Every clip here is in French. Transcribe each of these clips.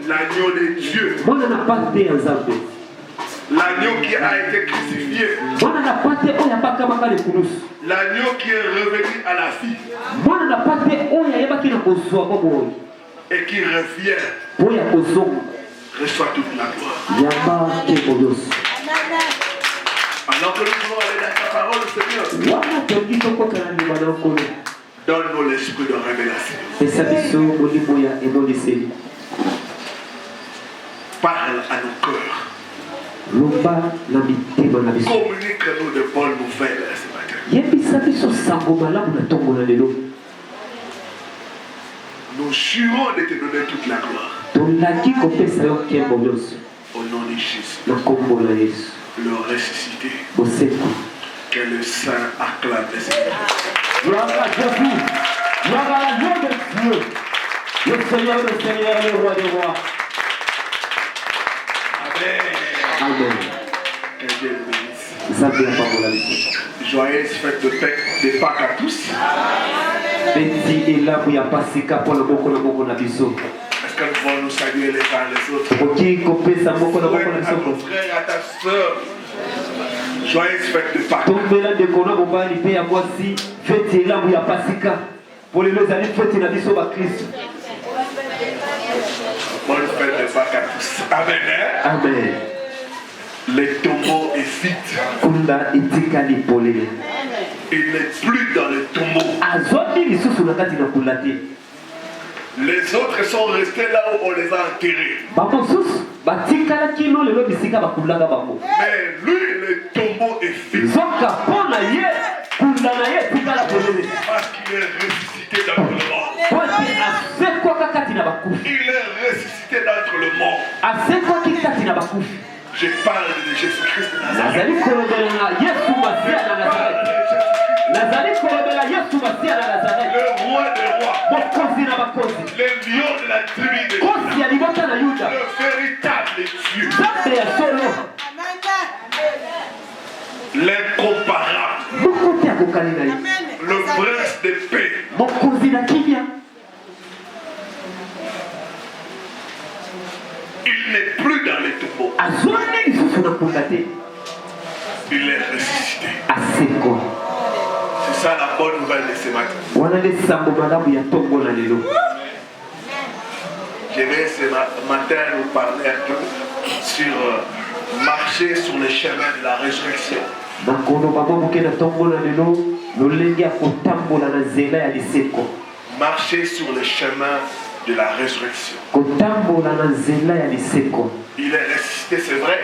L'agneau de Dieu. L'agneau qui a été crucifié. L'agneau qui est revenu à la vie. Et qui revient. Reçoit toute la gloire. Alors que nous voulons aller dans ta parole, Seigneur. Donne-nous l'esprit de révélation. Parle à nos cœurs. Communique-nous de bonnes nouvelles ce matin. Nous jurons de te donner toute la gloire. Au nom de Jésus. Le ressuscité. Que le Saint acclame le Seigneur. Gloire à Jésus. Gloire à Dieu de Dieu. Le Seigneur, le roi des rois. Amen. Que Dieu le bénisse. Joyeuse fête de Pâques à tous. Est-ce que nous pouvons nous saluer les uns les autres? À ton frère, à ta soeur. Joyeuse fête de Pâques. Bonne fête de Pâques à tous. Amen. Amen. Les tombeaux est vide. Il n'est plus dans le tombeau. Les autres sont restés là où on les a enterrés. Mais lui, le tombeau est vide. Parce qu'il est ressuscité d'entre le mort. Il est ressuscité d'entre le mort. Je parle de Jésus-Christ de Nazareth. Le roi des rois. Le lion de la tribu de Juda. Le véritable Dieu. L'incomparable. Le prince de paix. Il n'est plus dans les tombeaux. Il est ressuscité. C'est ça la bonne nouvelle de ce matin. Je vais ce matin vous parler un peu sur marcher sur le chemin de la résurrection. Marcher sur le chemin de la résurrection. Il est ressuscité, c'est vrai.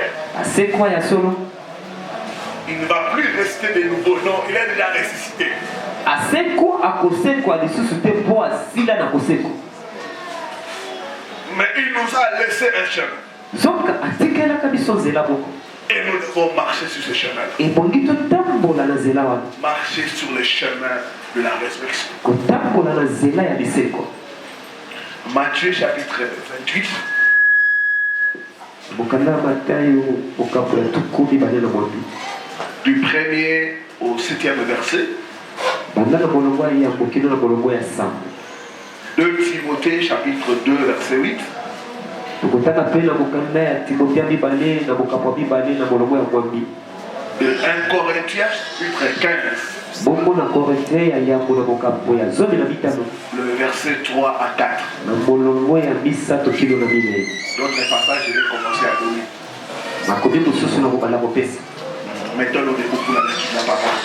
Il ne va plus rester de nouveau, non, il est déjà ressuscité. Mais il nous a laissé un chemin. Et nous devons marcher sur ce chemin. Marcher sur le chemin de la résurrection. Matthieu chapitre 28. Du 1er au 7e verset. 2 Timothée chapitre 2 verset 8. De 1 Corinthiens chapitre 15. Le verset 3 à 4. D'autres passages, je vais commencer à donner. Mettons-nous debout pour la lecture de la parole.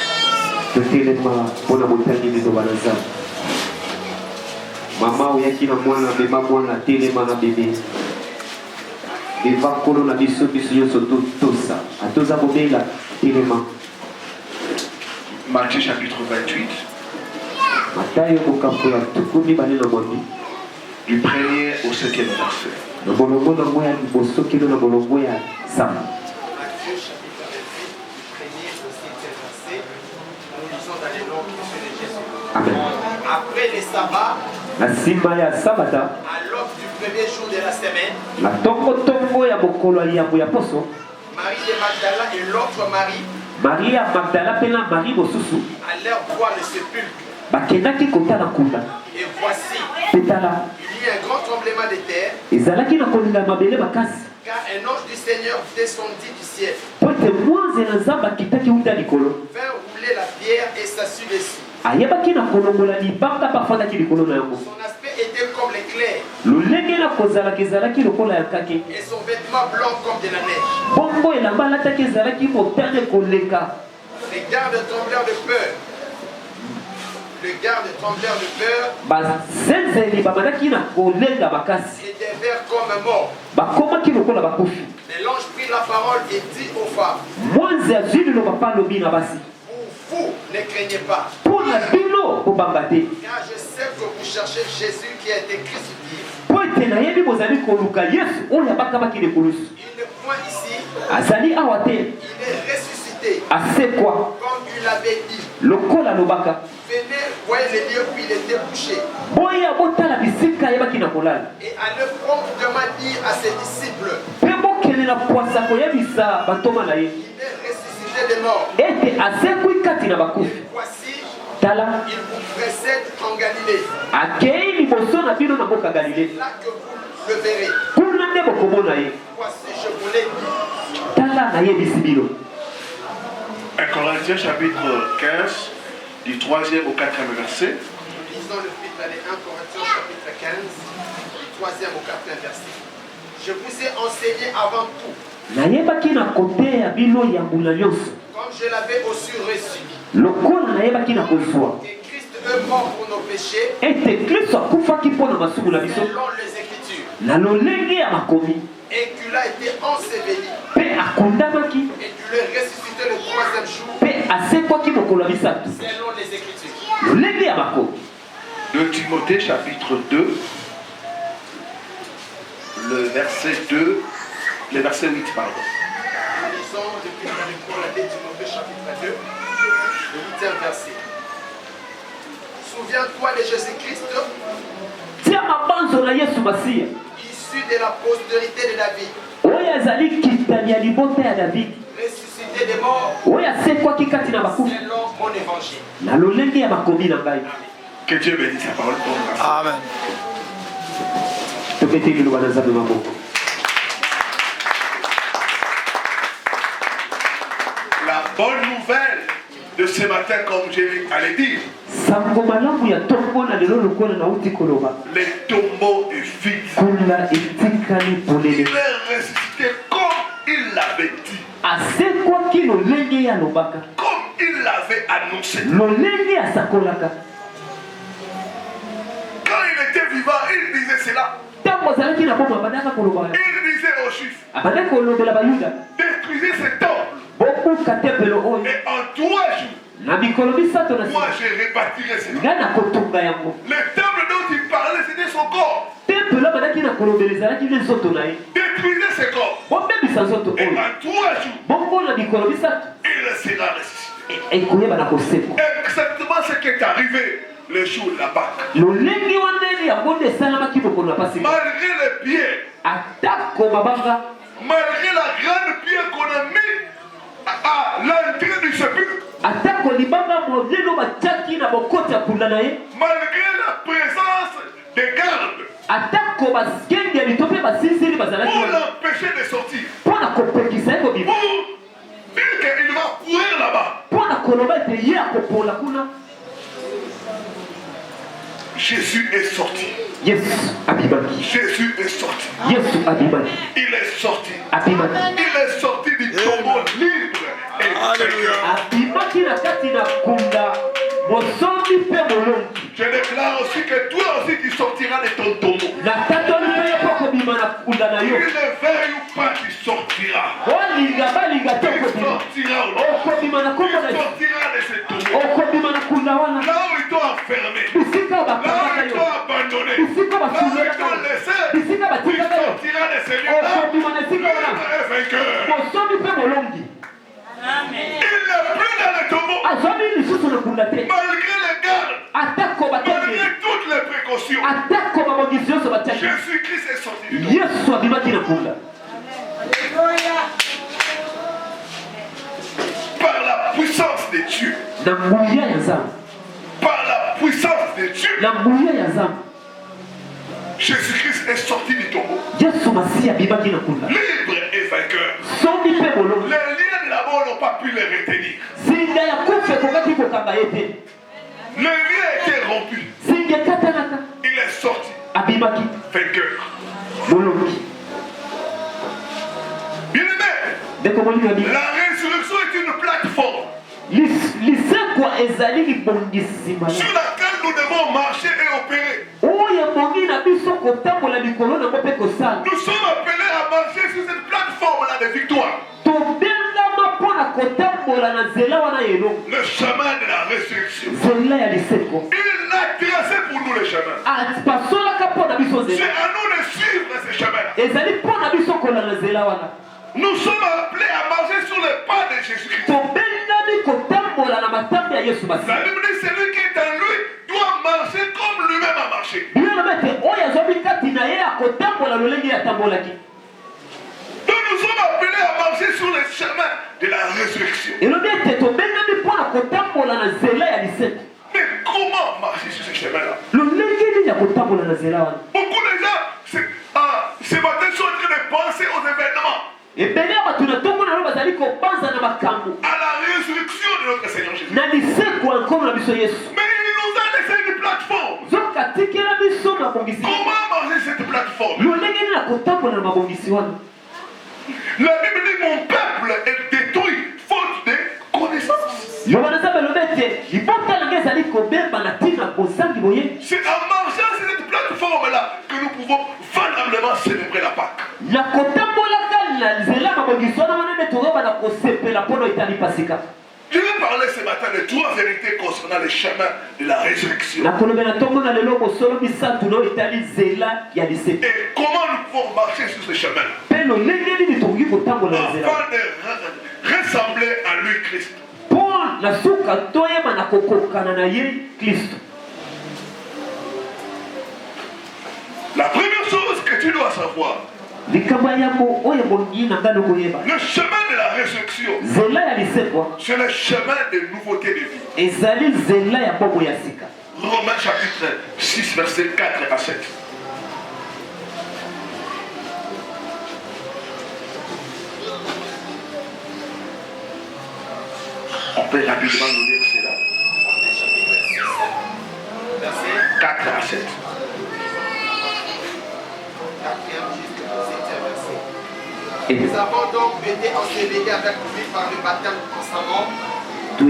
Mama oyaki na mwana bema mwana telema na bebe. Beva kolo na biso biso nyonso tosa. Atoza bobela telema. Matthieu chapitre 28. Matayo bokampo ya tukumi bane na mwambi. Du 1er au 7e verset. Na bolongo na moya liboso kilo na bolongo ya sama. Matthieu chapitre 28, du 1er au 7e verset. Nous lisons dans les noms de Jésus. Amen. Après les sabbats, na simba ya sabata, à l'aube du premier jour de la semaine, na tongo ya bokolo ya poso, Marie de Magdala et l'autre Marie Maria Magdala pena Marie bosusu allèrent voir le sépulcre. bakendaki kotala nkunda. Et voici, Petala il y eut un grand tremblement de terre, ezalaki na kolinga mabele makasi. car un ange du Seigneur descendit du ciel, Po ete mwanze na nzambe akitaki wuta likolo. vint rouler la pierre et s'assit dessus. Ayebaki na kolongola libanga bafandaki likolo na yango. Son aspect était comme l'éclair, lolenge na kozalaki ezalaki lokola ya kake. et son vêtement blanc comme de la neige. Bongo elamba alataki ezalaki motane koleka. Les gardes tremblèrent de peur. Les gardes tremblèrent de peur bazenzeli babandaki na kolenga makasi. et devinrent comme morts. Bakomaki lokola bakufi. Mais l'ange prit la parole et dit aux femmes, mwanzi azwi liloba mpa alobi na basi. vous ne craignez pas, Mpo na bino kobanga te. car je sais que vous cherchez Jésus qui a été crucifié. Po ete nayebi bozali koluka yesu oyo abakabaki likulusu. Il n'est point ici, Azali awa te. il est ressuscité, Asekwa comme il l'avait dit. lokola alobaka. Venez, voyez le lieu où il était couché, boya botala bisika ayebaki na kolala. et allez promptement dire à ses disciples, Mpe bokende na pwasa koyebisa bantoma na ye il est ressuscité des morts. ete asekwi kati na bakufi. Voici, Tala il vous précède en Galilée. akei liboso na bino na mboka Galile. Là que vous le verrez. Kuna nde bokomona ye. Voici, je vous l'ai dit. Tala nayebisi bino. 1 Corinthiens chapitre 15, du 3e au 4e verset. Lisons le fil d'aller 1 Corinthiens chapitre 15, du 3e au 4e verset. Je vous ai enseigné avant tout, Nayebaki na kote ya bino ya mbula nyonso. comme je l'avais aussi reçu, Lokola nayebaki na kozwa que Christ est mort pour nos péchés, ete Kristo akufaki mpo na masumu na biso selon les Écritures, na lolenge ya makomi. et qu'il a été enseveli, Mpe akundamaki et qu'il est ressuscité le 3e jour, mpe asekwaki mokolo ya misato selon les Écritures. lolenge ya makomi. 2 Timothée chapitre 2, le verset 2, le verset 8, pardon. Nous lisons depuis la 2 Timothée chapitre 2, le 8e verset. Souviens-toi de Jésus-Christ, tia mabanzo na Yesu Masiya issu de la postérité de David, oyo azali kitani ya libota ya Davidi ressuscité des morts, oyo asekwaki kati na bakufi selon mon évangile. na lolenge ya makomi na ngai. Que Dieu bénisse sa parole pour nous. Amen. Topete liloba na Nzambe maboko. La bonne nouvelle de ce matin, comme j'allais dire, Sango malamu ya tombo na lelo lokola na uti koloba. les tombeaux est vide. Kula etikali Il polele. est ressuscité comme il l'avait dit, Asekwaki lolenge ya lobaka. comme il l'avait annoncé. Lolenge ya sakolaka. Quand il était vivant, il disait cela. Tango azalaki na bomba badaka koloba. Il disait aux Juifs, Abandaki kolobela bayuda. détruisez ce temple. Bokuka tempelo oyo. Et en 3 jours, Na mikolo misato na moi sima. je rebâtirai ce temple. Nga na kotonga yango. Le temple dont il parlait, c'était son corps. Tempelo abandaki na kolobela ezalaki nde nzoto na ye. Détruisez ce corps. Bobebisa nzoto Et oyo. en 3 jours, Bongo na mikolo misato. il sera ressuscité. Ekoyeba na kosekwa. Exactement ce qui est arrivé le jour de la Pâque. Lolenge wana yango nde esalamaki mokolo na Pasika. Malgré les pierres, Atako mabanga. malgré la grande pierre qu'on a mis à l'entrée du sépulcre, Atako libanga molelo batiaki na bokoti ya punda na ye. malgré la présence des gardes, Atako bagengi ya litope basiliseli bazalaki pour wana. l'empêcher de sortir, Mpo na kopekisa ye kobima. pour dire qu'il va courir là-bas. Mpo na koloba ete ye akopola kuna. Jésus est sorti. Yesu abimaki. Jésus est sorti. Yesu abimaki. Il est sorti. Abimaki. Il est sorti du tombeau libre et vainqueur. Abimaki na kati na kunda. Mosombi mpe molongi. Je déclare aussi que toi aussi tu sortiras de ton tombeau. Na tatoli mpe ye mpo kobima na kunda na yo. Tu le veuilles ou pas, tu sortiras. Olinga balinga te Tu okobima. sortiras au nom. Okobima na Tu kombo na ye. sortiras de ce tombeau. Okobima na kunda wana. Là où ils t'ont enfermé. Bisika Là où bakangaka ils yo. t'ont abandonné. Bisika Là où ils basulelaka t'ont yo. laissé. Bisika Tu batikaka yo. sortiras de ce lieu-là. Okobima na esika wana. Libre et vainqueur. Mosombi mpe molongi. Il n'est plus dans le tombeau. Azwami lisusu na kunda te. Malgré les gardes. Atako bataki. Malgré toutes les précautions. Atako mabongisi nyonso batiaki. Jésus-Christ est sorti du tombeau. Yesu abimaki na kunda. Par la puissance de Dieu. Na nguya ya Nzambe. Par la puissance de Dieu. La mouille ya zambi. Jésus-Christ est sorti du tombeau. Yesu Masiya bibaki na kunda. Libre et vainqueur. Somi pe bolongo. Les liens de la mort n'ont pas pu les retenir. Singa ya kufe kokaki kokanga yete. Le lien a été rompu. Singa katanaka. Il est sorti. Abibaki. Vainqueur. Bolongi. Bien-aimé, la résurrection est une plateforme sur laquelle nous devons marcher et opérer. Nous sommes appelés à marcher sur cette plateforme-là de victoire. Le chemin de la résurrection. Il l'a tracé pour nous le chemin. C'est à nous de suivre ce chemin. Nous sommes appelés à marcher sur les pas de Jésus-Christ. La Bible dit celui qui est en lui doit marcher comme lui-même a marché. Donc nous sommes appelés à marcher sur le chemin de la résurrection. Mais comment marcher sur ce chemin-là? Beaucoup de gens ce matin sont en train de penser aux événements. À la résurrection de notre Seigneur Jésus. Mais il nous a laissé une plateforme. Comment marcher cette plateforme? La Bible dit mon peuple est détruit faute de connaissance. C'est en marchant sur cette plateforme-là que nous pouvons valablement célébrer la Pâque. Je vais parler ce matin de trois vérités concernant le chemin de la résurrection. Et comment nous pouvons marcher sur ce chemin afin de ressembler à lui Christ. La première chose que tu dois savoir, le chemin de la résurrection, c'est le chemin de nouveauté de vie. Romains chapitre 6, versets 4 à 7. On peut rapidement nous lire cela. Romains chapitre 6, versets 4 à 7. 4e jusqu'au 7e verset. Nous avons donc été ensevelis avec lui par le baptême en sa mort. Nous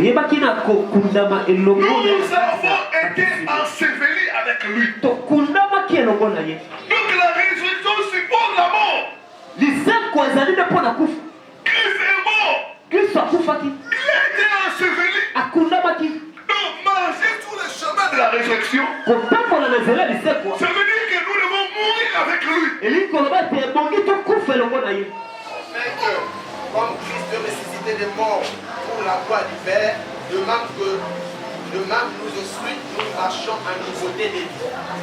avons été ensevelis avec lui. Donc la résurrection suppose la mort. Christ est mort. Il a été enseveli. Donc marcher sur le chemin de la résurrection, ça veut dire que nous devons mourir avec lui. Afin que, comme Christ est ressuscité des morts pour la gloire du Père, de même nous aussi, nous marchons en nouveauté de vie.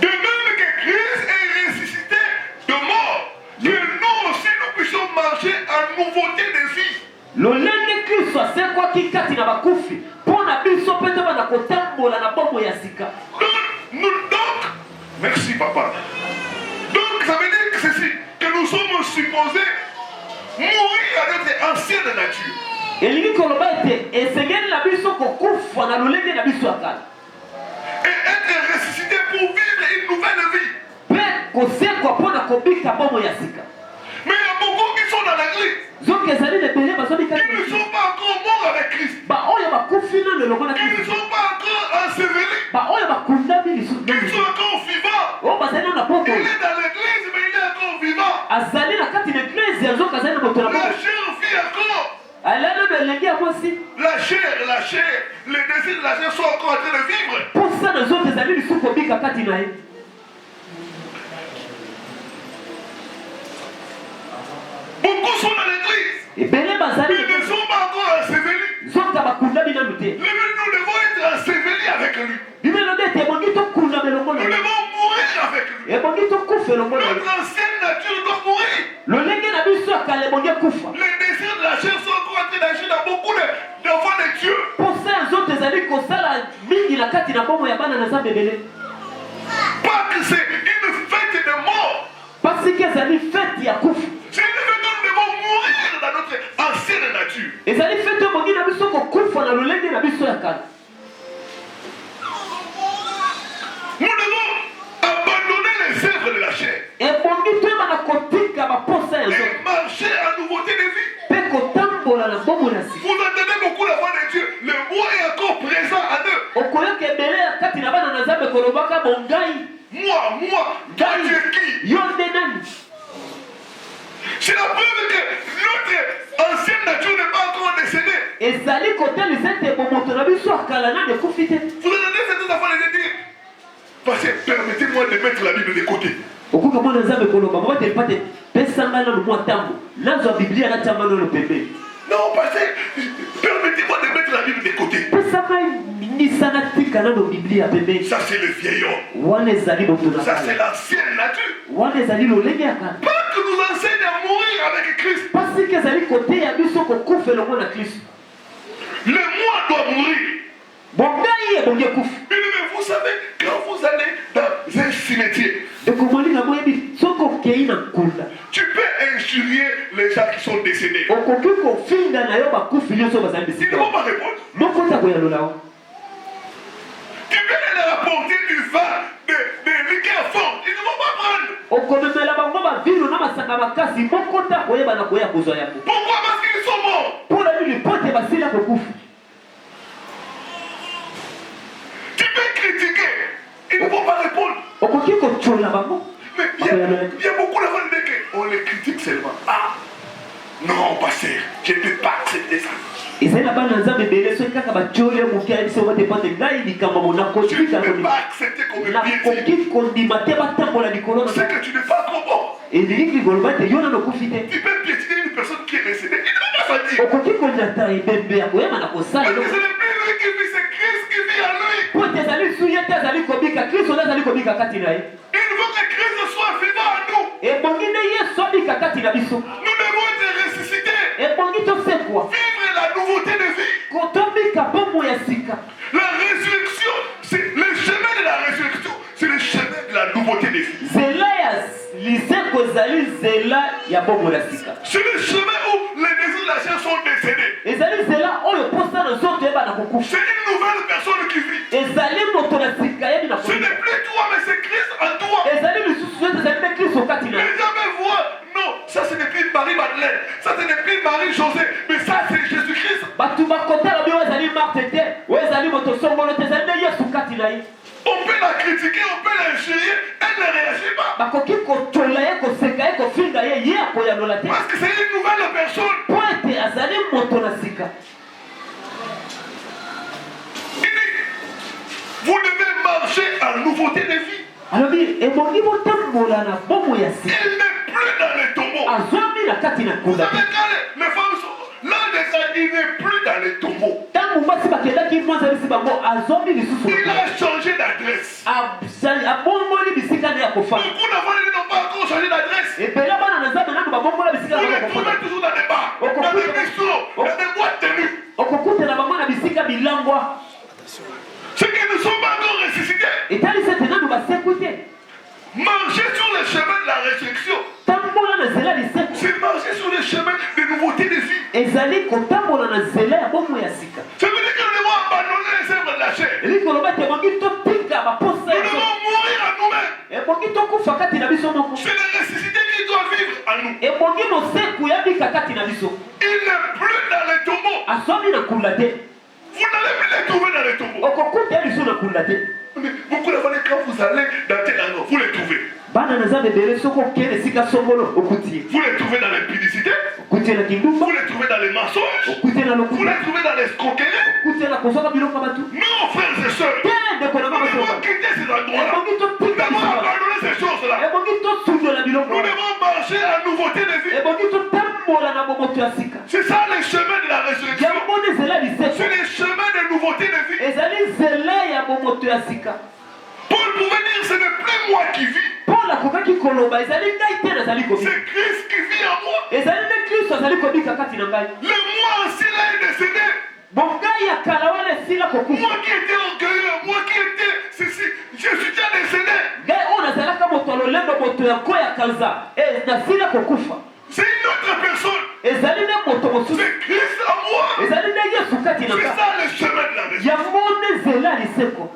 De même que Christ est ressuscité de mort, que nous aussi nous puissions marcher en nouveauté de vie. Donc, merci papa. Donc ça veut dire que ceci, que nous sommes supposés mourir à notre ancienne nature. Et être ressuscité pour vivre une nouvelle vie. Mais il y a beaucoup qui sont dans l'église. Ils ne sont pas encore morts avec Christ. Ils ne sont pas encore ensevelis. Ils sont encore vivants. Il est dans l'église, mais il est encore vivant. La chair vit encore. La chair, les désirs de la chair sont encore en train de vivre. Beaucoup sont dans l'église. Ils ne sont pas encore ensevelis. Nous devons être ensevelis avec lui. Nous devons mourir avec lui. Notre ancienne nature doit mourir. Les désirs de la chair sont encore en train d'agir dans beaucoup d'enfants de Dieu. que c'est une fête de mort. Parce que c'est une fête ya kufu. C'est une fête où nous devons mourir dans notre ancienne nature. Et c'est une fête où na biso ko kufa na lolenge na biso ya kala. Nous devons abandonner les œuvres de la chair. Et bongi to na kotika ba posa ya zo. Et marcher en nouveauté de vie. Pe ko tambola na bomo na si. Vous entendez beaucoup la voix de Dieu. Le moi est encore présent à eux. Okoyo ke bele ya kati na bana na zambe kolobaka bongai. Moi, Dieu qui? Yonde nani. C'est la preuve que notre ancienne nature n'est pas encore décédée. Ezali kote lisete bomoto na biso akala na de kufite. Vous entendez ces enfants les dire? Parce que permettez-moi de mettre la Bible de côté. Okuka mwana zambe koloba mwa te pate pesanga na mwa tambo. Nazo Biblia na tamba no pembe. Non, parce que permettez-moi de mettre la Bible de côté. Pesanga ni sana tika na Biblia pembe. Ça c'est le vieil homme. Wane zali boto na. Ça c'est l'ancienne nature. Wane zali lolenge akala. Pas que nous enseigne à mourir avec Christ. Parce que zali kote ya biso ko kufa le mwana Christ. Le moi doit mourir. Bongai e bonge kufa. Mais vous savez, quand vous allez dans un cimetière, de komoni na moyebi soko keina kula. Tu peux injurier les gens qui sont décédés. Okoki ko finda na yo ba kufa nyoso bazali Ils ne bisika. vont pas répondre. Moko ta ko ya lolao. Tu peux leur apporter du vin, de liqueur forte. Ils ne vont pas prendre. Okomemela bango ba vino na masanga makasi moko ta ko yeba na ko ya kozwa yako. Pourquoi? Parce qu'ils sont morts. Pour la lui pote basila ko kufa. Tu peux critiquer. Ils ne vont pas répondre. Okoki ko chola bango. Mais il y a beaucoup de gens on les critique seulement. Ah, non, pasteur, je ne peux pas accepter ça. Ezali na bana nzambe bele so kaka ba chola mukia biso ba te pote ngai likamba mona ko Je ne tika peux ko. pas accepter qu'on me Na piétine. koki ko ndimate ba tambola likolo na. C'est que tu n'es pas trop bon. Et liki golbate yona no kufite. Tu peux piétiner une personne qui est décédée. Il ne va pas s'en dire. Okoki ko ndata ebembe ya ko yema na ko sala. Parce que ce n'est plus lui qui vit, c'est Christ qui vit en lui. Pote ezali suye te ezali kobika Kristo ezali kobika kati na ye. Il veut que Christ soit vivant en nous. Ebongi nde Yesu abika kati na biso. Nous devons être ressuscités. Ebongi tosekwa. Vivre la nouveauté de vie. Kotobika bomo ya sika. La résurrection, c'est le chemin de la résurrection. C'est le chemin de la nouveauté de vie. Zela ya liseko ezali zela ya bomo ya sika. C'est le chemin où les désirs de la chair sont décédés. Ezali zela oyo posa na nzoto yeba na kokufa. C'est une nouvelle personne qui vit. Ezali moto na sika yebi na Ce kokufa. n'est plus toi, mais c'est Christ en toi. Ezali lisusu ete ezali mpe Kristo kati na ye. Les gens me voient. Non, ça ce n'est plus Marie-Madeleine. Ça ce n'est plus Marie-José. Mais ça c'est Jésus-Christ. Bato bakotala bi oyo ezali Marthe te oyo ezali moto songolo te ezali nde Yesu kati na ye. On peut la critiquer, on peut l'injurier. Elle ne réagit pas. Bakoki kotola ye koseka ye kofinga ye ye akoyanola te. Parce que c'est une nouvelle personne. Po ete azali moto na sika. Il dit, vous devez marcher en nouveauté de vie. alobi ebongi botambola na bomo ya sika. Il n'est plus dans les tombeaux. Azwami na kati na Vous kunda. savez quand les femmes sont là déjà, il n'est plus dans les tombeaux. Tangu basi bakendaki mwanza bisi bango azwami lisusu. Il a changé d'adresse. Abongoli bisika nde ya kofana. Beaucoup d'enfants n'ont pas encore changé d'adresse. Ebele bana na nzambe nanu babongola bisika Vous nde ya les trouvez kofana. toujours dans des bars, dans des bistrots, dans des boîtes de nuit. Okokutela bango na bisika bilangwa. Ceux qui ne sont pas encore ressuscités, Etali sete nanu basekute. marcher sur le chemin de la résurrection. Tambola na zela liseko. C'est marcher sur le chemin de nouveauté de vie. Ezali kotambola na zela ya bomo ya sika. Ça veut dire que nous devons abandonner les œuvres de la chair. Eli koloba te bongi totika baposa Nous ya devons zo. mourir à nous-mêmes. Ebongi tokufa kati na biso moko. C'est le ressuscité qui doit vivre en nous. Ebongi moseku yabika kati na biso. Il n'est plus dans les tombeaux. Aswami na kunda te. Vous n'allez plus les trouver dans les tombeaux. Okokuta biso na kunda te. Mais beaucoup d'enfants, quand vous allez dans tel endroit, vous les trouvez. Bana na nzambe bele soko okende sika songolo okutie. Vous les trouvez dans l'impudicité. Okutie na kindumba. Vous les trouvez dans les mensonges. Okutie na Vous lokuta. les trouvez dans l'escroquerie. Okutie na kosoka biloko ya bato. Non, frères et sœurs. Tende kona Nous mama devons soka. quitter ces endroits-là. Ebongi Nous totika devons biso. abandonner ces choses-là. Ebongi tosundola biloko. Nous devons marcher en nouveauté de vie. Ebongi totambola na bomoto ya sika. C'est ça le chemin de la résurrection. Yango nde zela liseko. C'est le chemin de nouveauté de vie. Ezali zela ya bomoto ya sika. Paul pouvait dire, ce n'est plus moi qui vis. Paul akokaki koloba ezali ngai te nazali kobika. C'est Christ qui vit en moi. Ezali nde Kristo azali kobika kati na ngai. Le moi aussi là est décédé. Bon ngai ya kala wana esila kokufa. Moi qui étais orgueilleux, moi qui étais ceci, je suis déjà décédé. Ngai oyo moto ya koya kaza na sila kokufa. C'est une autre personne. Ezali na moto mosusu. C'est Christ à moi. Ezali na Yesu kati na. C'est ça le chemin de la résurrection. Ya mone zela liseko.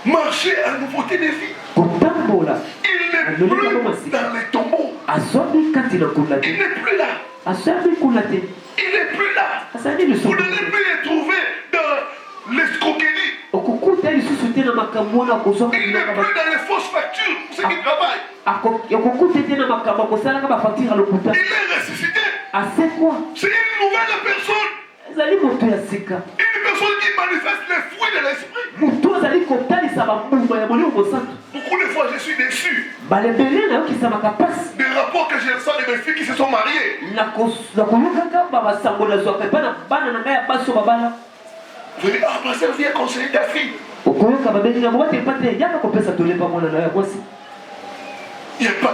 Marcher à nouveauté des vies. Kutambola. Il n'est plus dans les tombeaux. Asomi kati na kulate. Il n'est plus là. Asomi kulate. Il n'est plus là. Asali lisusu. Vous n'allez plus les trouver dans l'escroquerie. Okukuta lisusu tena makamona kuzoka. Il n'est plus dans les fausses factures pour ceux qui travaillent. Okukuta tena makamba kosala ka ba facture à l'hôpital. Il est ressuscité. C'est quoi? C'est une nouvelle personne. Ezali moto ya sika. Une personne qui manifeste les fruits de l'esprit. Moto azali kotalisa bambumba ya molimo mosantu. Beaucoup de fois je suis déçu Balebele na yokisa makapasi. des rapports que je reçois de mes filles qui se sont mariées. Na koyokaka babasango nazwaka epai na bana na ngai ya baso babala. Je dis, ah, pasteur, viens conseiller ta fille. Okoyoka babengi na mobate epate yaka kopesa tolepa mwana na yo ya mwasi.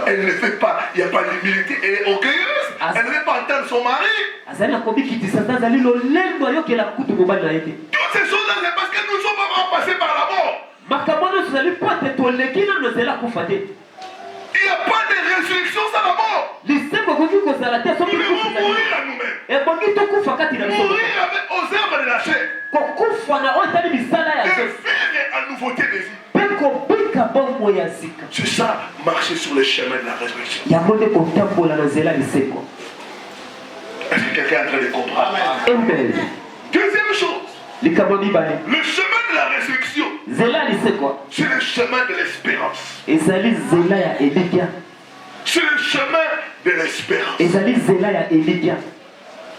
Elle ne fait pas, il n'y a pas d'humilité, elle est orgueilleuse. Elle ne veut pas entendre son mari. Azali akobikitisa ta azali lolendo ayokela kutu mobali na ye te. Toutes ces choses-là, c'est parce que nous sommes pas passés par la mort. Makambo nyonso ezali po ete toleki nano ezala kufa te. Il n'y a pas de résurrection sans la mort. Lisembo ekoki kozala te soki Nous devons mourir à nous-mêmes. ebongi tokufa kati na biso. Mourir avec aux œuvres de la chair. Kokufa na oyo etali misala ya Et nzoto. vivre à nouveauté des vies. Mpe kobika bomoi ya sika. C'est ça, marcher sur le chemin de la résurrection. Yango nde kotambola na nzela liseko. Est-ce que quelqu'un est en train de comprendre? Amen. Deuxième chose, Likambo mibale. le chemin de la résurrection, Nzela liseko. c'est le chemin de l'espérance. Ezali nzela ya elikya. C'est le chemin de l'espérance. Ezali nzela ya elikya.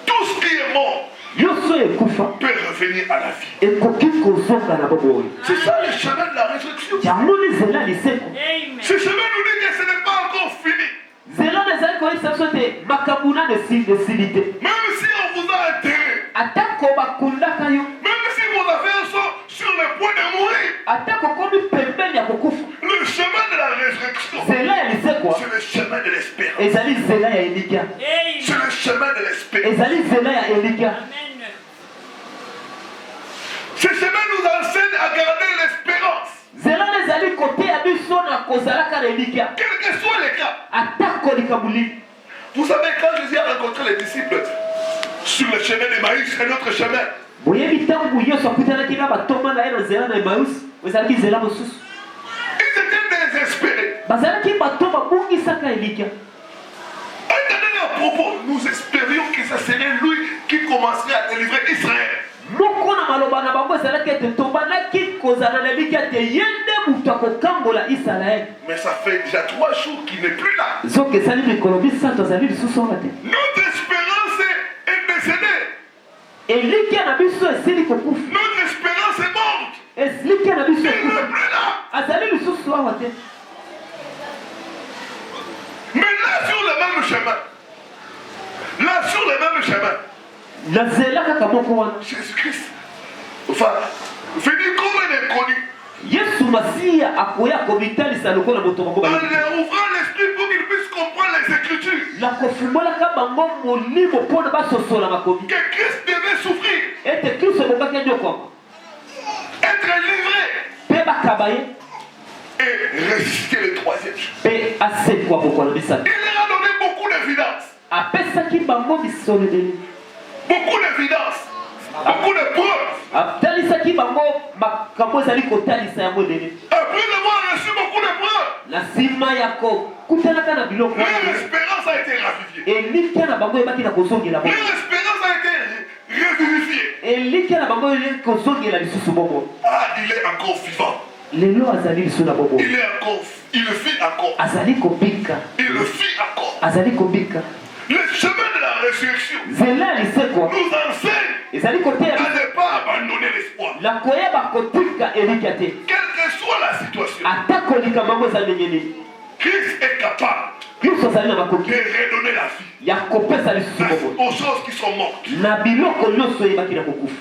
Tout ce qui est mort Nyonso ekufa peut revenir à la vie. ekoki kozonga na bomoi. C'est ça le chemin de la résurrection. Yango nde nzela liseko. Ce chemin nous dit que ce n'est pas encore fini. Nzela ezali koyebisa biso te makambo nano esili te. Même si on vous a enterré, Atako bakundaka yo. même si vos affaires sont sur le point de mourir, Atako komi pembeni ya kokufa. le chemin de la résurrection, Nzela ya liseko c'est le chemin de l'espérance. ezali nzela ya elikya. C'est le chemin de l'espérance. Ezali nzela ya elikya. Ce chemin nous enseigne à garder l'espérance. Nzela nde ezali koteya biso na kozalaka na elikya. Quel que soit les cas. Atako likambo. Vous savez, quand Jésus a rencontré les disciples sur le chemin de Maïs, c'est notre chemin. Boyebi ntango Yesu akutanaki na batoma na ye na nzela na Emmaüs, ezalaki nzela mosusu. Ils étaient désespérés. Bazalaki bato babungisaka elikya. Entendez à propos, nous espérions que ce serait lui qui commencerait à délivrer Israël. Moko na maloba na bango ezalaki ete tobanaki kozala na elikya te ye nde moto akokambola Israele. Mais ça fait déjà 3 jours qu'il n'est plus là. Zoka ezali mikolo misato azali lisusu awa te. Notre espérance est décédée. Elikya na biso esili kokufa. Notre espérance est morte. Elikya na biso Il n'est ekufa. plus là. Azali lisusu awa te. Mais là sur le même chemin. Là sur le même chemin. Na nzela kaka moko wana. Jésus-Christ. Enfin, venu comme il est connu. Yesu Masiya akoya komitalisa lokola moto bango En ba. leur ouvrant l'esprit pour qu'ils puissent comprendre les Écritures. Na kofumolaka bango molimo mpona basosola makomi. Que Christ devait souffrir. Ete Kristo ebongaki nyoko. Être livré. Mpe bakaba ye. Et résister le 3e jour. Mpe asekwa mokolo misato. Il leur a donné beaucoup d'évidence. Apesaki bango bisoleli. Beaucoup d'évidence. Beaucoup de preuves. Atalisaki bango makambo ezali kotalisa yango elele. Après avoir reçu beaucoup de preuves, Na nsima ya kokutanaka na biloko leur wana, espérance a été raviviée. elikya na bango ebaki na kozongela Leur bongo. espérance a été revivifiée. Elikya na bango eli kozongela lisusu bongo. Ah, il est encore vivant. Lelo azali lisusu na bongo. Il le vit encore. Azali kobika. Il le vit encore. Azali kobika. Le chemin de la résurrection Nzela lisekwa nous enseigne ezali koteya à ne pas abandonner l'espoir. na koyeba kotika elikya te. Quelle que soit la situation, Atako likambo yango ezali ndenge nini. Christ est capable Kristo azali na de makoki redonner la vie ya kopesa lisusu bongo aux choses qui sont mortes. na biloko nyonso eyebaki na kokufa.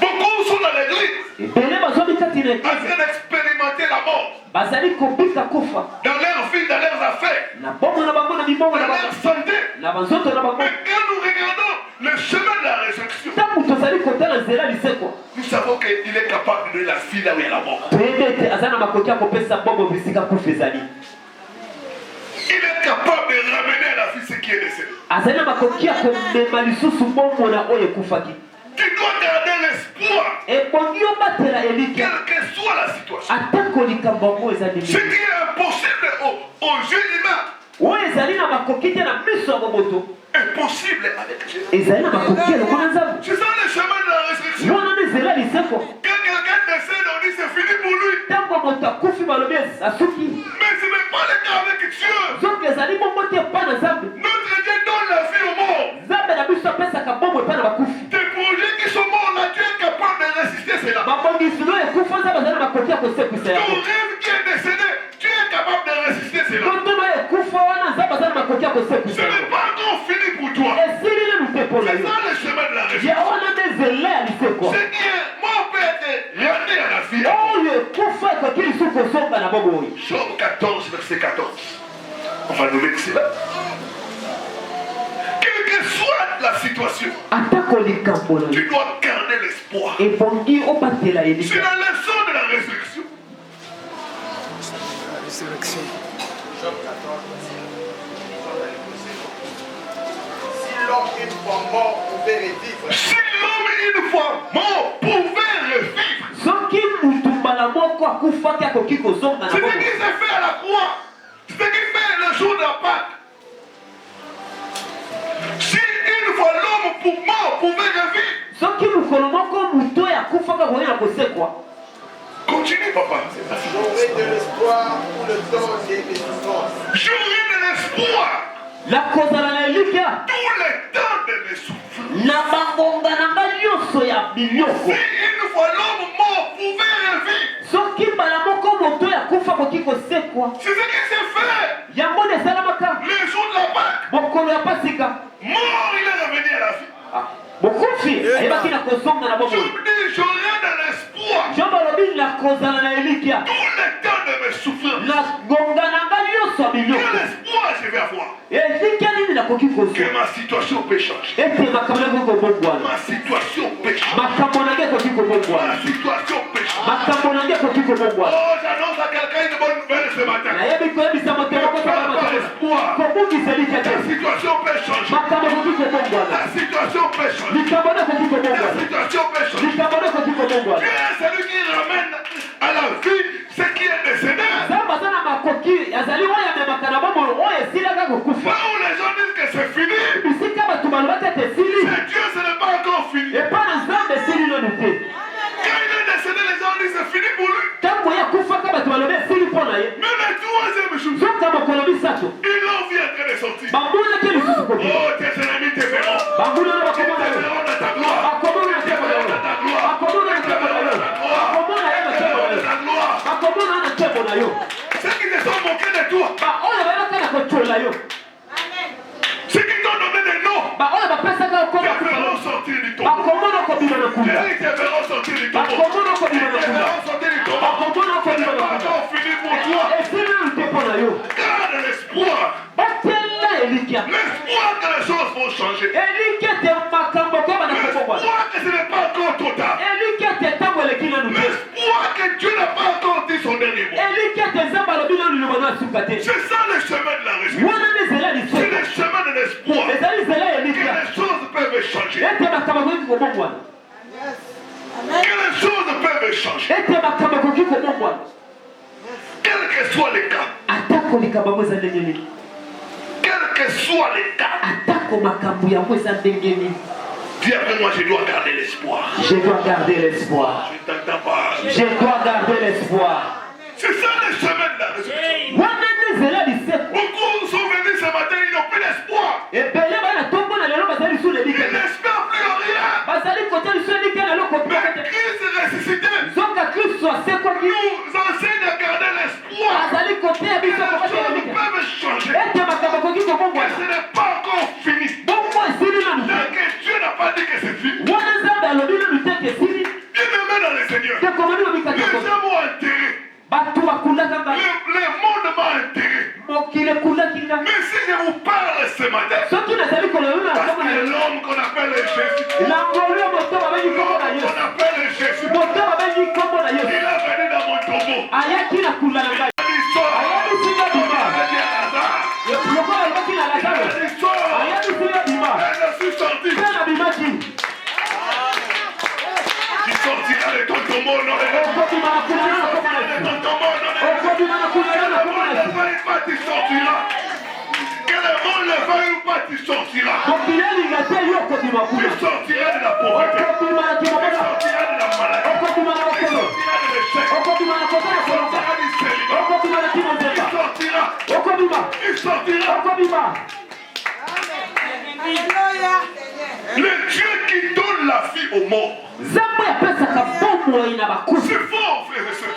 Beaucoup sont dans l'église Ebele bazomi kati na en train d'expérimenter la mort bazali kobika kufa dans leur vie, dans leurs affaires, na bongo na bango na dans mibongo na leur bango santé. na banzoto na bango. Mais quand nous regardons le chemin de la résurrection, Nous savons qu'il est capable de donner la vie là où il y a la mort. Il est capable de ramener à la vie ce qui est décédé. Tu dois garder l'espoir. Quelle que soit la situation. Ce qui est impossible aux yeux humains est possible avec Dieu. C'est ça le chemin de la résurrection. Quand quelqu'un décède, on dit c'est fini pour lui. Mais ce n'est pas le cas avec Dieu. Notre Dieu donne la vie au mort. Des projets qui sont morts, là, Dieu est capable de résister cela. Ton rêve qui est décédé, Dieu est capable de résister cela. Ce n'est pas encore fini pour toi. C'est ça le chemin de la résurrection. Ce qui est mort peut être ramené à la vie. Job 14, verset 14. On va nous mettre cela. Quelle que soit la situation, tu dois garder l'espoir. C'est la leçon de la résurrection. Job 14, si l'homme une fois mort pouvait revivre. Si l'homme une fois mort pouvait revivre. C'est ce qui s'est fait à la croix. C'est ce qui fait le jour de la Pâque. Si une fois l'homme mort pouvait revivre. Continue, papa. J'aurai de l'espoir pour le temps de mes souffrances. J'aurai de l'espoir. Tout le temps de mes souffrances. Si une fois l'homme mort pouvait revivre. C'est ce qui s'est fait. Le jour de la Pâque. Mort, il est revenu à la vie. Je dis, j'aurai de l'espoir. Tout le temps de mes souffrances. Quel espoir je vais avoir? Que ma situation peut changer. Ma situation peut changer. Ma situation peut changer. Oh, j'annonce à quelqu'un une bonne nouvelle ce matin. Pas l'espoir. La situation peut changer. La situation peut changer. La situation peut changer. Dieu est celui qui ramène à la vie ce qui est décédé. Là où les gens disent que c'est fini, c'est Dieu, ce n'est pas encore fini. Quand il est décédé, les gens disent c'est fini pour lui. Mais le troisième jour, il en vient en train de sortir. Oh, tes ennemis te verront. Ils te verront dans ta gloire. Ils te verront dans ta gloire. Ils te verront dans ta gloire. Ceux qui te sont moqués de toi, ceux qui t'ont donné des noms, te verront sortir du tombeau. Ils te verront sortir du tombeau. Ils te verront sortir du tombeau. Ce n'est pas encore fini pour toi. Garde l'espoir. L'espoir que les choses vont changer. L'espoir que ce n'est pas encore trop tard. L'espoir que Dieu n'a pas encore dit son dernier mot. C'est ça le chemin de la résurrection. C'est le chemin de l'espoir. Que les choses peuvent changer. Que les choses peuvent changer. Quel que soit le cas. Quel que soit le cas. Dis après moi, je dois garder l'espoir. Je dois garder l'espoir. Je ne t'entends pas. Je dois garder l'espoir. C'est ça le chemin de la résurrection. Beaucoup sont venus ce matin, ils n'ont plus d'espoir. Ils n'espèrent plus en rien. Mais Christ ressuscité nous enseigne à garder l'espoir. Les choses peuvent changer. Que ce n'est pas encore fini. Tant que Dieu n'a pas dit que c'est fini. Bien-aimé dans le Seigneur, les gens m'ont enterré. Le monde m'a enterré. Mais si je vous parle ce matin, parce que l'homme qu'on appelle Jésus, il a venu dans mon tombeau. Je suis sorti. Tu sortiras de ton tombeau, non? Tu sortiras. Que le monde le veuille ou pas, tu sortiras. Tu sortiras de la pauvreté. Tu sortiras de la maladie. Tu sortiras de l'échec. Tu sortiras du célibat. Tu sortiras. Le Dieu qui donne la vie aux morts. C'est fort, frères et sœurs.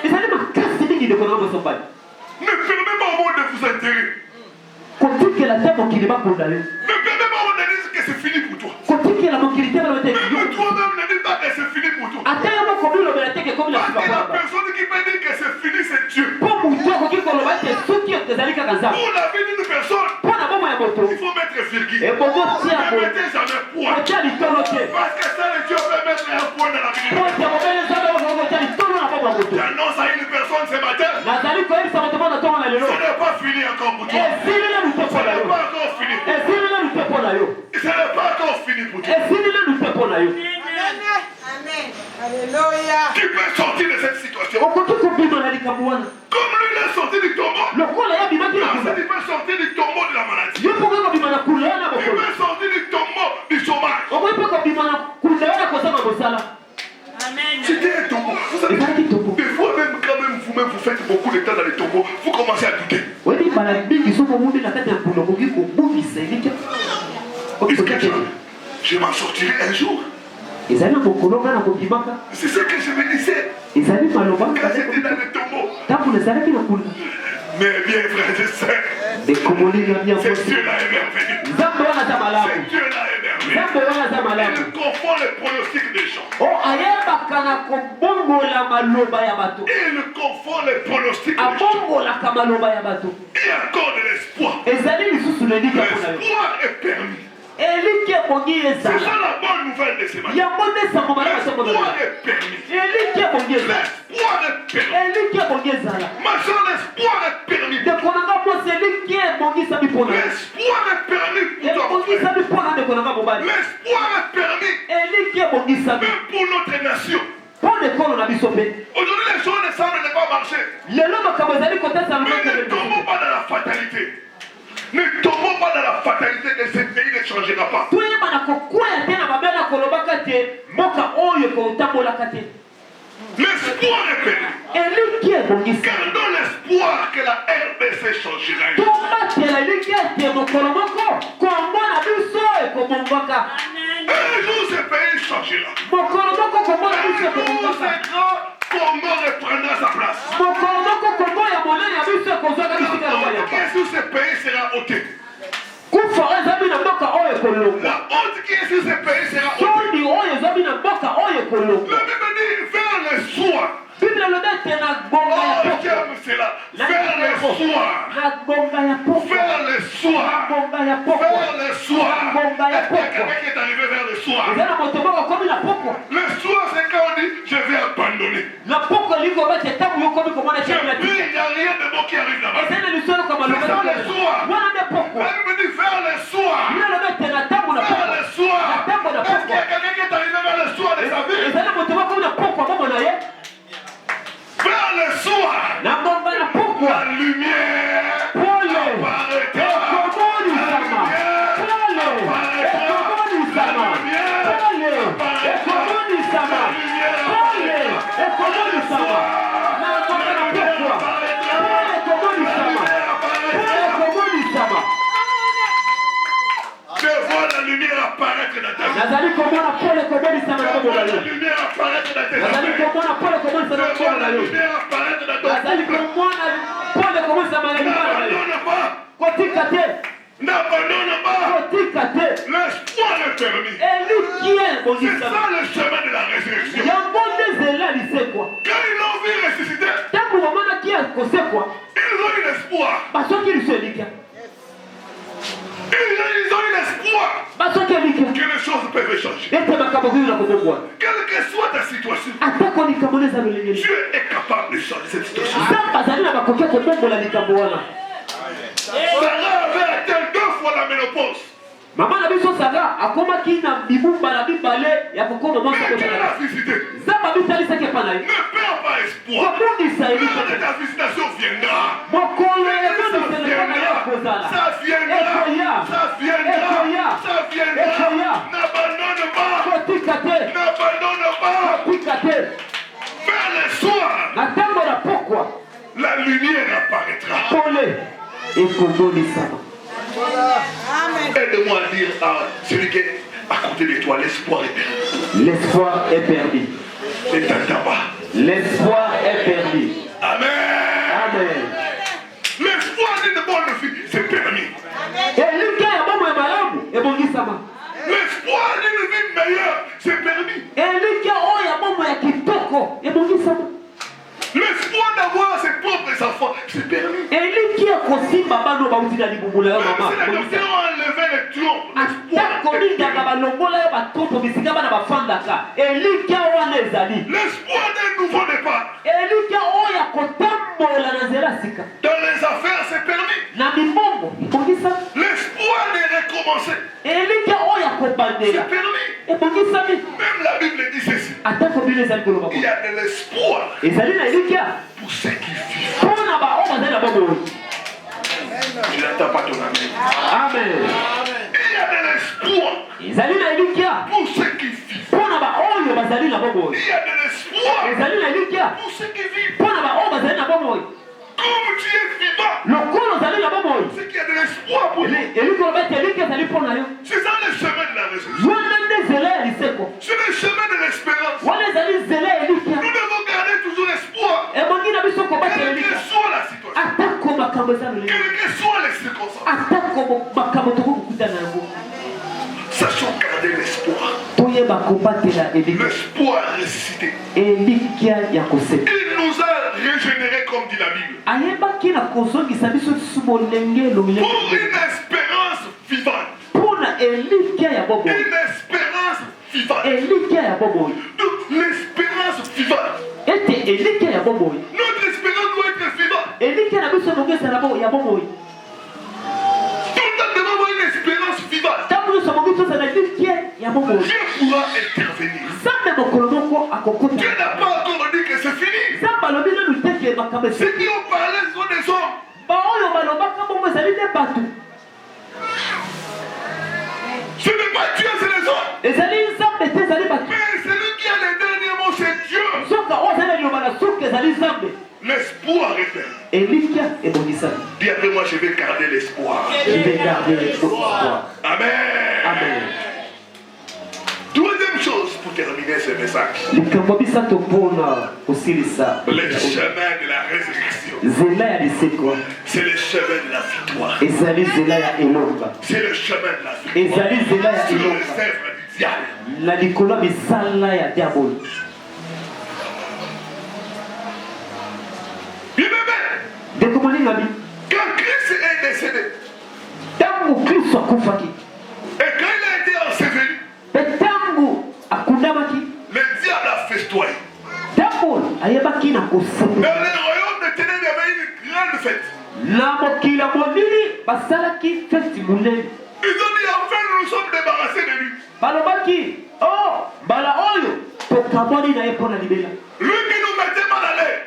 Ne permettez pas au monde de vous enterrer. Ne permettez pas au monde de dire que c'est fini pour toi. Même toi-même ne dis pas que c'est fini pour toi. Parce que la personne qui peut dire que c'est fini, c'est Dieu. Pour la vie d'une personne, il faut mettre virgule. Ne mettez jamais point. Parce que ça, le Dieu peut mettre un point dans la vie d'une personne. J'annonce à une personne ce matin, ce n'est pas fini encore pour toi. Ce n'est pas encore fini pour toi. Ce n'est pas encore fini pour toi. Alléluia. Tu peux sortir de cette situation. Comme lui, il est sorti du tombeau. Tu peux sortir du tombeau de la maladie. Tu peux sortir du tombeau du chômage. C'était un tombeau. Vous savez, des fois même quand même vous-même vous faites beaucoup de temps dans les tombeaux, vous commencez à douter. Je m'en sortirai un jour. C'est ce que je me disais quand j'étais dans le tombeau. Mais bien, frères et sœurs, ce Dieu-là est merveilleux. Ce Dieu-là est merveilleux. Il confond les pronostics des gens. Il confond les pronostics des gens. Il accorde l'espoir. L'espoir est permis. C'est ça la bonne nouvelle de ce matin. L'espoir est permis. L'espoir est permis. Ma soeur, l'espoir est permis. L'espoir est permis pour toi. L'espoir est permis même pour notre nation. Aujourd'hui, les choses ne semblent ne pas marcher. Mais ne tombons pas dans la fatalité. Ne tombons pas dans la fatalité que ce pays ne changera pas. L'espoir est permis. Gardons l'espoir que la RDC changera. Un jour ce pays changera. Un jour ce grand Congo reprendra sa place. Qu'est-ce que ce pays sera ôté? La honte qui est sur ce pays sera ôtée. Le Bible dit vers le soir. Oh, j'aime cela. Vers le soir. Vers le soir. Vers le soir. Quelqu'un qui est arrivé vers le soir. Le soir, c'est quand on dit je vais abandonner. Et puis il n'y a rien de bon qui arrive là-bas. C'est ça le soir. La Bible dit vers le soir. Vers le soir. Est-ce qu'il y a quelqu'un qui est arrivé vers le soir de sa vie? Vers le soir, la lumière apparaîtra. Je vois la lumière apparaître dans ta vie. Je vois la lumière apparaître dans tes affaires. Je vois la lumière apparaître dans ton couple. N'abandonne pas. L'espoir est permis. C'est ça le chemin de la résurrection. Quand ils l'ont vu ressusciter, ils ont eu l'espoir. peuvent changer. Quelle que soit ta situation, Dieu est capable de changer cette situation. Sarah avait atteint 2 fois la ménopause. Maman na biso Sarah akomaki na bibumba na bibale ya kokoma mwaka Mais Dieu l'a visité. Zamba bitali sake pana. Ne perds pas espoir. L'heure de ta visitation viendra. Ça viendra. N'abandonne pas. Vers le soir, la lumière apparaîtra. Aide-moi à dire à celui qui est à côté de toi, l'espoir est perdu. L'espoir est perdu. Et t'entends. L'espoir est perdu. Amen. Amen. L'espoir d'une bonne vie, c'est permis. L'espoir d'une vie meilleure, c'est permis. L'espoir d'avoir ses propres enfants, c'est permis. Si les docteurs ont enlevé les troncs, l'espoir d'un nouveau départ. Dans les affaires, c'est permis. L'espoir de recommencer, c'est permis. Même la Bible dit ceci. Il y a de l'espoir pour ceux qui vivent. Je n'attends pas ton amen. Amen. Il y a de l'espoir pour ceux qui vivent. Il y a de l'espoir pour ceux qui vivent. Comme tu es vivant, c'est qu'il y a de l'espoir pour toi. C'est ça le chemin de la résurrection. C'est le chemin de l'espérance. Nous devons garder toujours l'espoir. Quelle que soit la situation, quelles que soient les circonstances, sachons garder l'espoir. L'espoir ressuscité. Il nous a régénérés comme dit la Bible. Pour une espérance vivante. Une espérance vivante. Donc l'espérance vivante. Notre espérance doit être vivante. Tout le temps devant avoir une espérance vivante. Dieu pourra intervenir. Dieu n'a pas encore dit que c'est fini. Ceux qui ont parlé sont des hommes. Ce n'est pas Dieu, c'est les hommes. Mais celui qui a les derniers mots, c'est Dieu. L'espoir est perdu. Dis après moi, je vais garder l'espoir. Amen. Amen. Deuxième chose pour terminer ce message. Le chemin de la résurrection. C'est le chemin de la victoire. C'est le chemin de la victoire. Sur les œuvres du diable. Bien-aimé, quand Christ est décédé, et quand il a été enseveli, le diable a festoyé. Dans le royaume de ténèbres, il y avait une grande fête. Ils ont dit enfin nous sommes débarrassés de lui. Lui qui nous mettait mal à l'aise,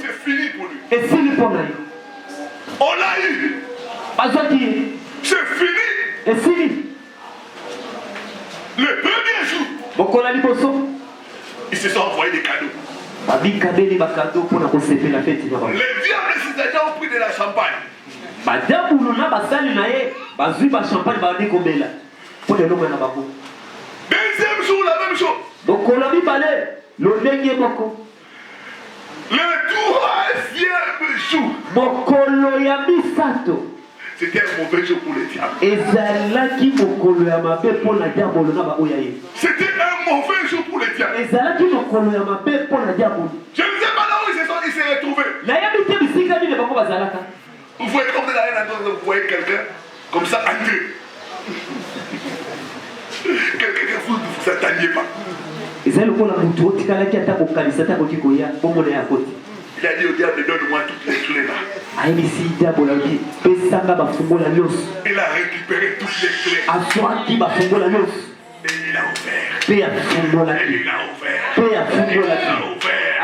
c'est fini pour lui. On l'a eu. C'est fini. Le premier jour, ils se sont envoyés des cadeaux. Les diables s'ils ont pris de la champagne. Deuxième jour, la même chose. Le troisième jour, c'était un mauvais jour pour les diables. C'était un mauvais jour pour les diables. Je ne sais pas là où ils se retrouvés. Vous voyez comme de la haine, vous voyez quelqu'un comme ça, entrer. s'attendait pas. Et c'est le coup la moutou qui a été attaqué au Kalisa, au Kikoya, au Moné à côté. Il a dit au diable, donne-moi toutes les clés là. Il Il a récupéré toutes les clés. Et il a ouvert. Et il a ouvert. Et il a ouvert.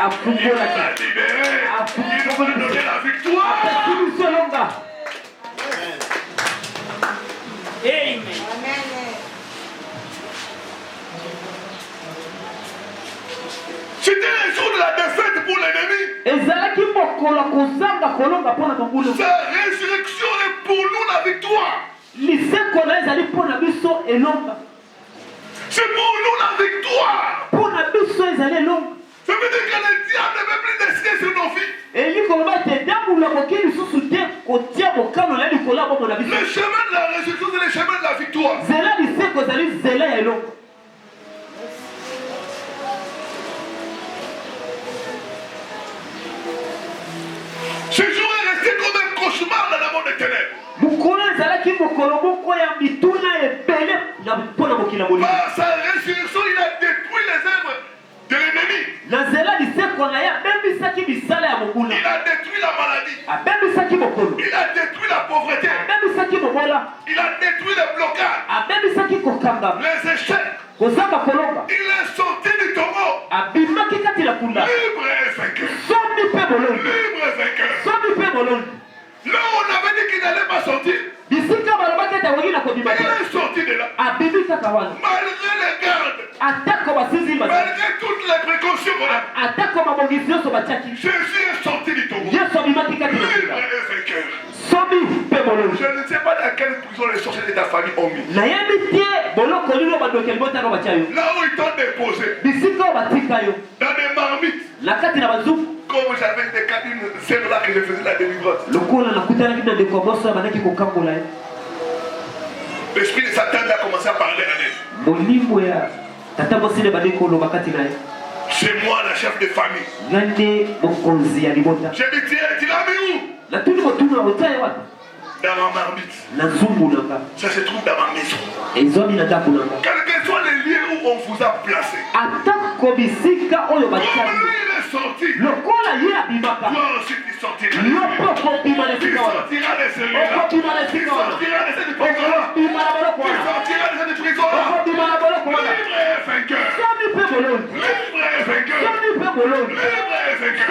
libéré. Il a donné la victoire. Amen. C'était le jour de la défaite pour l'ennemi. Sa résurrection est pour nous la victoire. C'est pour nous la victoire. Ça veut dire que le diable ne veut plus décider sur nos vies. Le chemin de la résurrection, c'est le chemin de la victoire. Ce jour est resté comme un cauchemar dans le monde des ténèbres. Par sa résurrection, il a détruit les œuvres de l'ennemi. Il a détruit la maladie. Il a détruit la pauvreté. Il a détruit les blocages. Les échecs. Il est sorti du tombeau. Libre et vainqueur. Libre et vainqueur. Là où on avait dit qu'il n'allait pas sortir, il est sorti de là. Malgré les gardes, malgré toutes les précautions, Jésus est sorti du tombeau. Libre et vainqueur. Je ne sais pas dans quelle prison les sorciers de ta famille ont mis. Là où ils t'ont déposé, dans des marmites. Comme j'avais une scène là que je faisais la délivrance. L'esprit de Satan a commencé à parler à elle. C'est moi la chef de famille. J'ai dit, tiens, tu l'as mis où? Dans ma marmite. Ça se trouve dans ma maison. Quels que soient les lieux où on vous a placé. Comme lui il est sorti. Toi aussi tu sortiras. Tu sortiras de celui-là. Tu sortiras de cette prison-là. Tu sortiras de cette prison-là. Libre et vainqueur. Libre et vainqueur. Libre et vainqueur.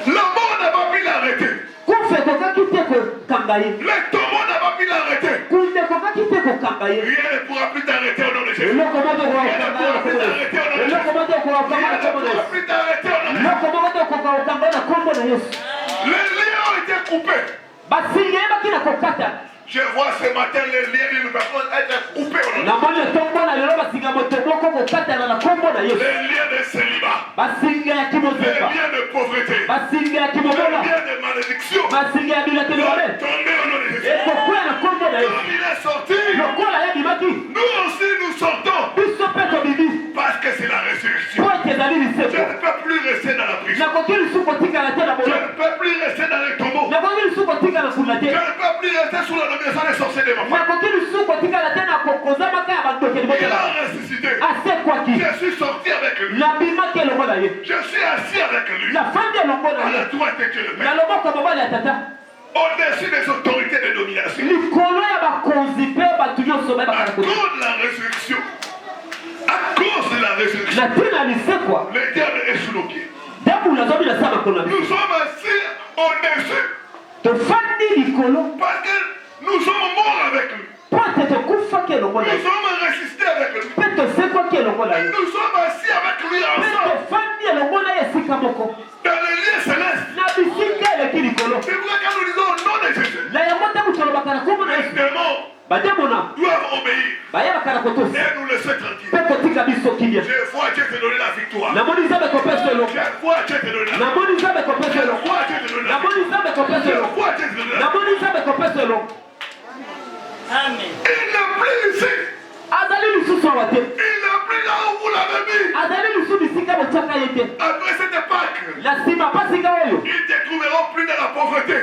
La mort n'a pas pu l'arrêter. Le tombeau n'a pas pu l'arrêter. Rien ne pourra plus t'arrêter au nom de Jésus. Rien ne pourra plus t'arrêter au nom de Jésus. Rien ne pourra plus t'arrêter au nom de Jésus. Les liens ont été coupés. Je vois ce matin les liens d'une personne être coupés au nom de Jésus. Les liens de célibat. Les liens de pauvreté. Les liens de malédiction. Tomber au nom de Jésus. Comme il est sorti, nous aussi nous sortons. Parce que c'est la résurrection. Je ne peux plus rester dans la prison. Je ne peux plus rester dans les tombeaux. Je ne peux plus rester sous la domination des sorciers de ma famille. Il a ressuscité. Je suis sorti avec lui. Je suis assis avec lui. À la droite de Dieu le Père. Au-dessus des autorités de domination. À cause de la résurrection. À cause de la résurrection. Le diable est sous nos pieds. Nous sommes assis au-dessus. Parce que nous sommes morts avec lui. Nous sommes ressuscités avec lui. Nous sommes assis avec lui ensemble. Dans les lieux célestes. C'est pourquoi quand nous disons au nom de Jésus, les démons doivent obéir et nous laisser tranquilles. Je vois Dieu te donner la victoire. Je vois Dieu te donner la victoire. Je vois Dieu te donner la victoire. Amen. Il n'est plus ici. Il n'est plus là où vous l'avez mis. Après cette Pâques, ils ne te trouveront plus dans la pauvreté.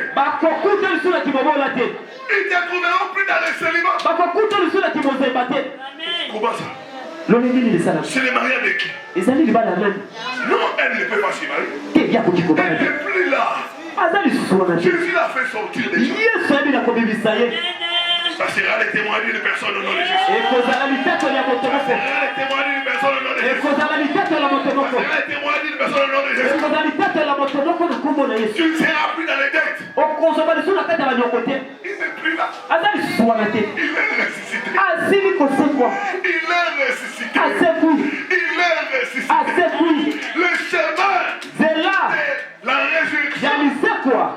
Ils ne te trouveront plus dans le célibat. C'est le mariage de qui? Non, elle ne peut pas s'y marier. Elle n'est plus là. Jésus l'a fait sortir déjà. Ça sera les témoins d'une personne au nom de Jésus. Ça sera les témoins d'une personne au nom de Jésus. Ça sera les témoins d'une personne au nom de Jésus. Tu ne seras plus dans les dettes. Il n'est plus là. Il est ressuscité. Il est ressuscité. Il est ressuscité. Le chemin de la résurrection,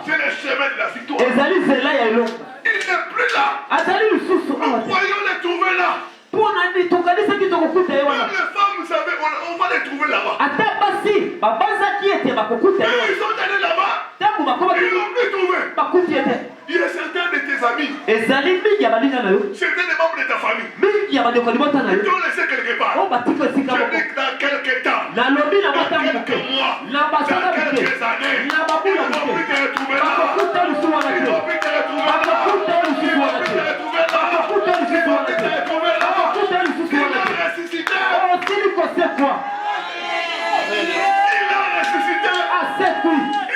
c'est le chemin de la victoire. Il n'est plus là. Nous croyons les trouver là. Même les femmes, vous savez, on va les trouver là-bas. Ils sont allés là-bas. Ils l'ont plus trouvé. Il y a certains de tes amis. Certains des membres de ta famille. Ils t'ont laissé quelque part. Je dis que dans quelques temps, dans quelques mois, dans quelques années, ils vont plus te retrouver là. Ils vont plus te retrouver là. Ils vont plus te retrouver là. Ils vont plus te retrouver là. Il a ressuscité. Il a ressuscité.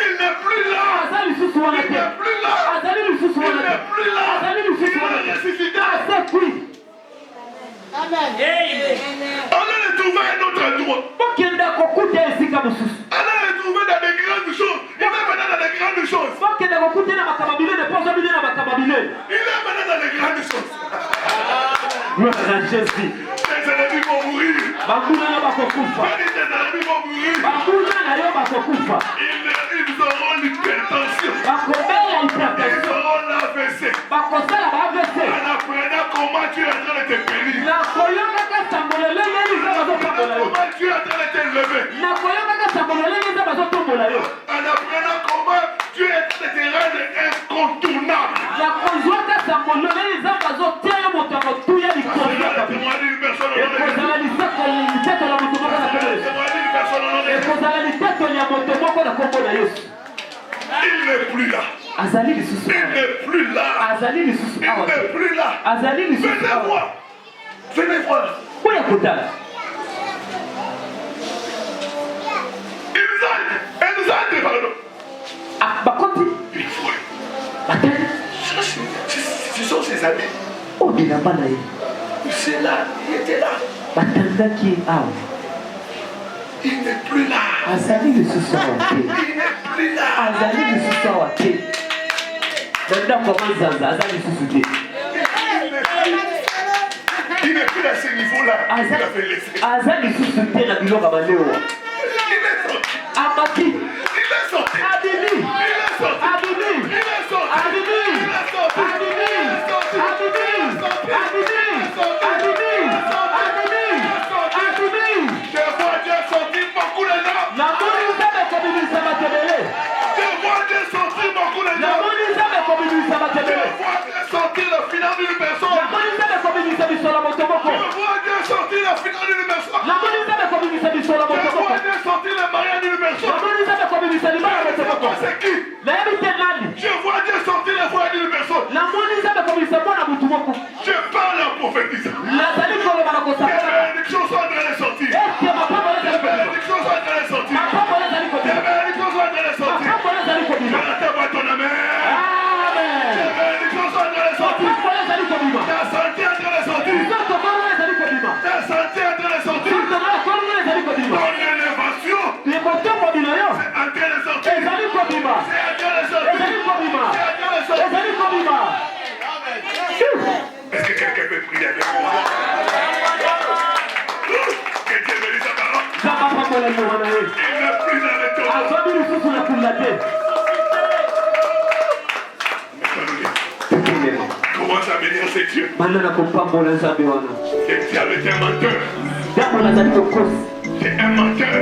Il n'est plus là. Il n'est plus là. Il n'est plus là. Il a ressuscité. Amen. Allez le trouver à un autre endroit. Allez le trouver dans des grandes choses. Il est maintenant dans des grandes choses. Il est maintenant dans les grandes choses. Tes ennemis vont mourir. Tes ennemis vont mourir. Ils auront l'hypertension. Ils auront l'AVC. En apprenant comment tu es en train de te périr. En apprenant comment tu es en train de te lever. En apprenant comment tu es en train de te rendre incontournable. Il n'est plus là. Il n'est plus là. Il n'est plus là. Venez voir. Venez voir. Elle nous a dit, pardon. Il faut. Ce sont ses amis. C'est là, il était là. Il n'est plus là. Il n'est plus là. Il n'est plus à ce niveau-là. Il a fait laisser. Il est sorti. Sortir la finale d'une personne. Je vois Dieu sortir la finale d'une personne. Je vois Dieu sortir le mariage d'une personne. C'est qui? Je vois Dieu sortir le foyer d'une personne. Je parle en prophétisant. Des bénédictions sont en train de sortir. Des bénédictions sont en train de sortir. Des bénédictions sont en train de sortir. Je n'attends pas ton amen. Ta santé est en train de sortir. Ta santé est en train de sortir. Ton élévation c'est en train de sortir. C'est en train de sortir. Est-ce que quelqu'un peut prier avec moi? Que Dieu bénisse sa parole. Il n'est plus dans le tombeau. Commence à bénir ses dieux. Le diable est un menteur. C'est un menteur.